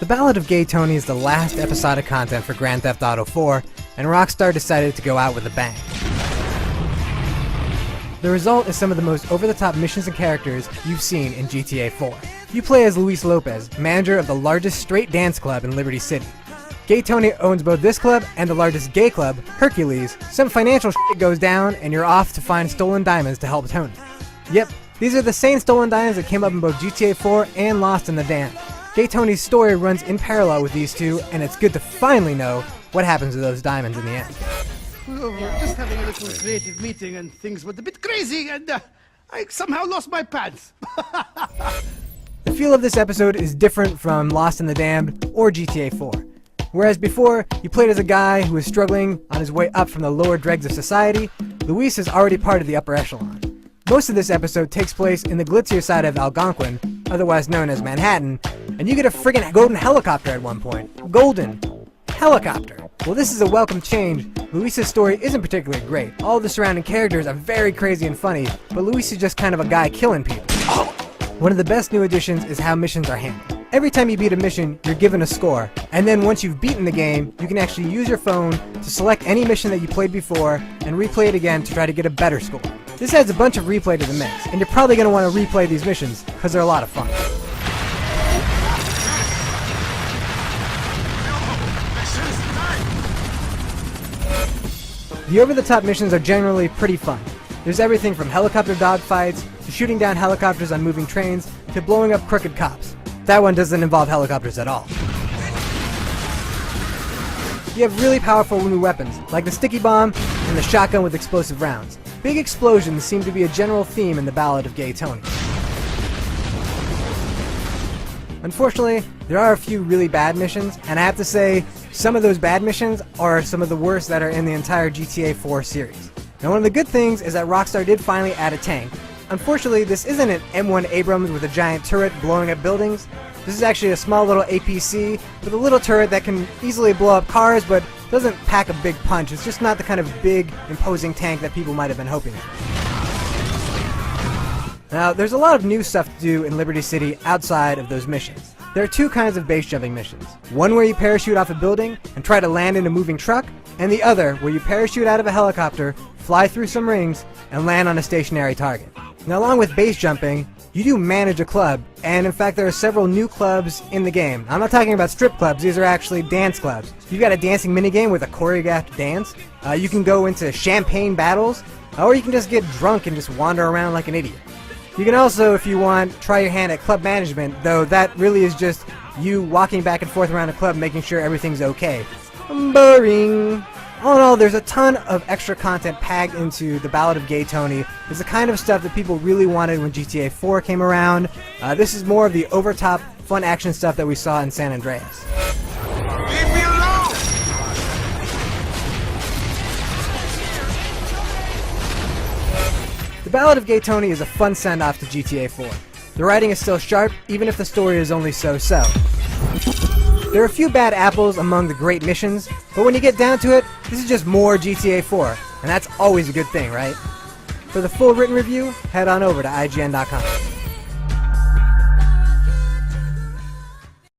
Ballad of Gay Tony is the last episodic content for Grand Theft Auto 4, and Rockstar decided to go out with a bang. The result is some of the most over-the-top missions and characters you've seen in GTA 4. You play as Luis Lopez, manager of the largest straight dance club in Liberty City. Gay Tony owns both this club and the largest gay club, Hercules. Some financial shit goes down, and you're off to find stolen diamonds to help Tony. Yep, these are the same stolen diamonds that came up in both GTA 4 and Lost in the Damned. Gay Tony's story runs in parallel with these two, and it's good to finally know what happens to those diamonds in the end. Oh, we're just having a little creative meeting and things went a bit crazy and I somehow lost my pants. The feel of this episode is different from Lost in the Damned or GTA 4. Whereas before, you played as a guy who was struggling on his way up from the lower dregs of society, Luis is already part of the upper echelon. Most of this episode takes place in the glitzier side of Algonquin, otherwise known as Manhattan, and you get a friggin' golden helicopter at one point. Golden helicopter. Well, this is a welcome change. Luis's story isn't particularly great. All the surrounding characters are very crazy and funny, but Luis is just kind of a guy killing people. One of the best new additions is how missions are handled. Every time you beat a mission, you're given a score, and then once you've beaten the game, you can actually use your phone to select any mission that you played before and replay it again to try to get a better score. This adds a bunch of replay to the mix, and you're probably going to want to replay these missions because they're a lot of fun. The over-the-top missions are generally pretty fun. There's everything from helicopter dogfights, to shooting down helicopters on moving trains, to blowing up crooked cops. That one doesn't involve helicopters at all. You have really powerful new weapons, like the sticky bomb and the shotgun with explosive rounds. Big explosions seem to be a general theme in the Ballad of Gay Tony. Unfortunately, there are a few really bad missions, and I have to say, some of those bad missions are some of the worst that are in the entire GTA 4 series. Now, one of the good things is that Rockstar did finally add a tank. Unfortunately, this isn't an M1 Abrams with a giant turret blowing up buildings. This is actually a small little APC with a little turret that can easily blow up cars, but doesn't pack a big punch. It's just not the kind of big, imposing tank that people might have been hoping for. Now, there's a lot of new stuff to do in Liberty City outside of those missions. There are two kinds of base jumping missions. One where you parachute off a building and try to land in a moving truck, and the other where you parachute out of a helicopter, fly through some rings, and land on a stationary target. Now, along with base jumping, you do manage a club, and in fact there are several new clubs in the game. I'm not talking about strip clubs, these are actually dance clubs. You've got a dancing minigame with a choreographed dance. You can go into champagne battles, or you can just get drunk and just wander around like an idiot. You can also, if you want, try your hand at club management, though that really is just you walking back and forth around a club making sure everything's okay. Boring. All in all, there's a ton of extra content packed into the Ballad of Gay Tony. It's the kind of stuff that people really wanted when GTA 4 came around. This is more of the over-top, fun action stuff that we saw in San Andreas. Leave me alone! The Ballad of Gay Tony is a fun send-off to GTA 4. The writing is still sharp, even if the story is only so-so. There are a few bad apples among the great missions, but when you get down to it, this is just more GTA 4, and that's always a good thing, right? For the full written review, head on over to IGN.com.